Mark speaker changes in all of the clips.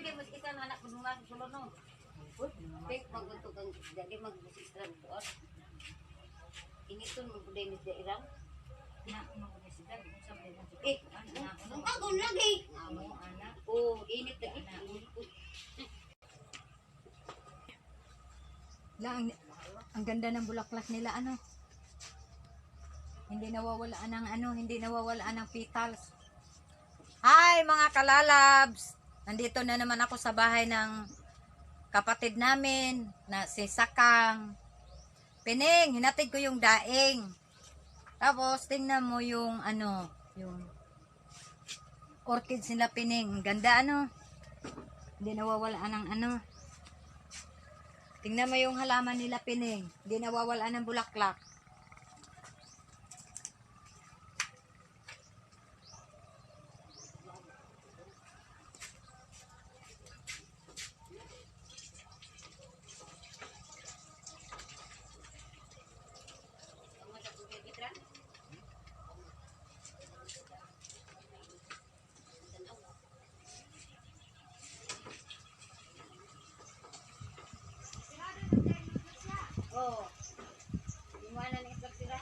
Speaker 1: kay mas isa na anak mo nga sulod no. Pek magunto kang jadi mag-istra doon. Initon mo pud ni sa irang. Na mo ko si Dad, sa pwede mo. Ang agon lagi. Amo anak. Oh, init lagi.
Speaker 2: Ang ganda ng bulaklak nila ano. Hindi nawawalaan ng petals. Hi mga kalalabs! Nandito na naman ako sa bahay ng kapatid namin na si Sakang. Pining, hinatid ko yung daing. Tapos tingnan mo yung yung orchids nila Pining. Ang ganda ano. Hindi nawawalaan ng Tingnan mo yung halaman nila Pining. Hindi nawawalaan ng bulaklak.
Speaker 1: Oh. Gimana nih tertira?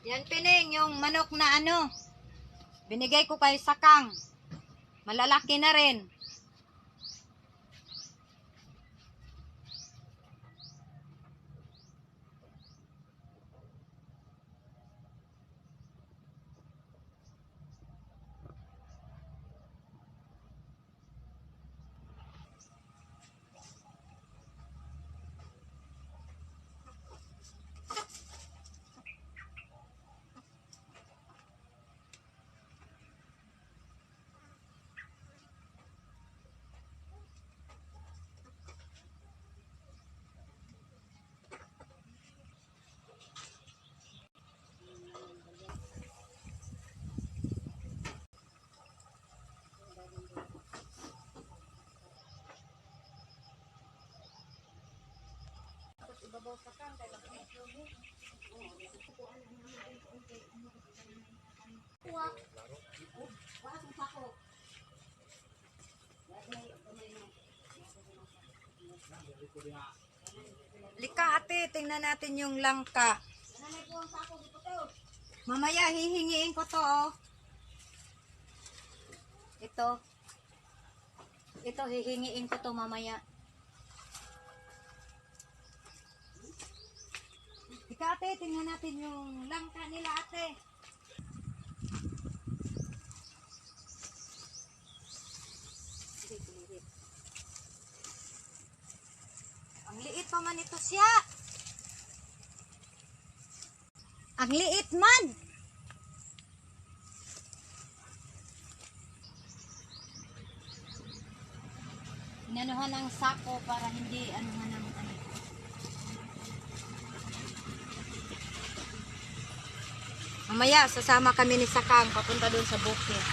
Speaker 2: Yan Pining, yung manok na binigay ko kay Sakang. Malalaki na rin.
Speaker 1: Ibabaw sa kan kay laki ito mo. Kuha. Kuha sa sako.
Speaker 2: Lika ate, tingnan natin yung langka. Mamaya hihingiin ko to Ito hihingiin ko to mamaya. Lika ate, tingnan natin yung langka nila ate. Ang liit pa man ito siya. Ang liit man. Inanuhan ng sako para hindi anuhan ng Mamaya sasama kami ni Sakang papunta doon sa bukid.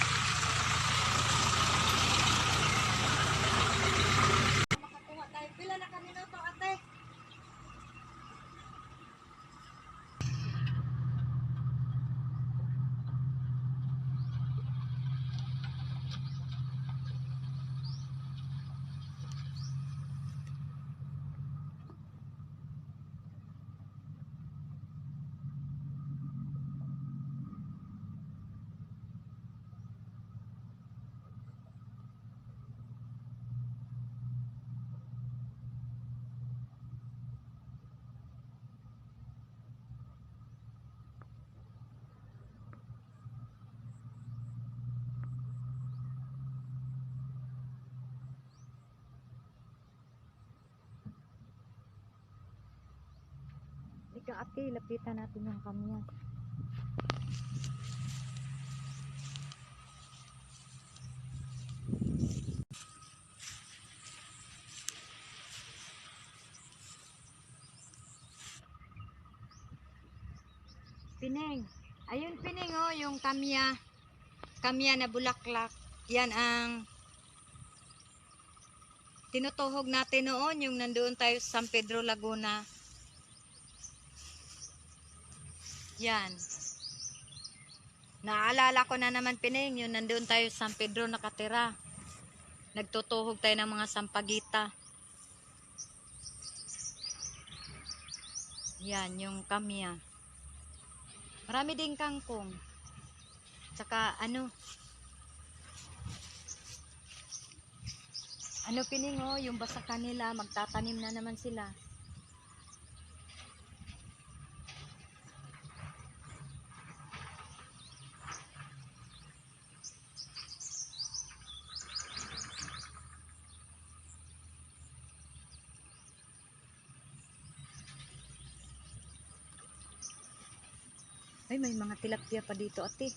Speaker 2: Makakuha tayo. Pila na kami na to ate. Ika ate, lapitan natin yung kamyan. Pining. Ayun Pining yung kamya. Kamya na bulaklak. Yan ang tinutuhog natin noon, yung nandoon tayo sa San Pedro, Laguna. Yan. Naalala ko na naman, Pining, yung nandoon tayo sa San Pedro nakatira. Nagtutuhog tayo ng mga sampagita. Yan, yung kamya. Marami din kangkong. Tsaka Pining, oh, yung basakan nila, magtatanim na naman sila. Ay, may mga tilapia pa dito, ate.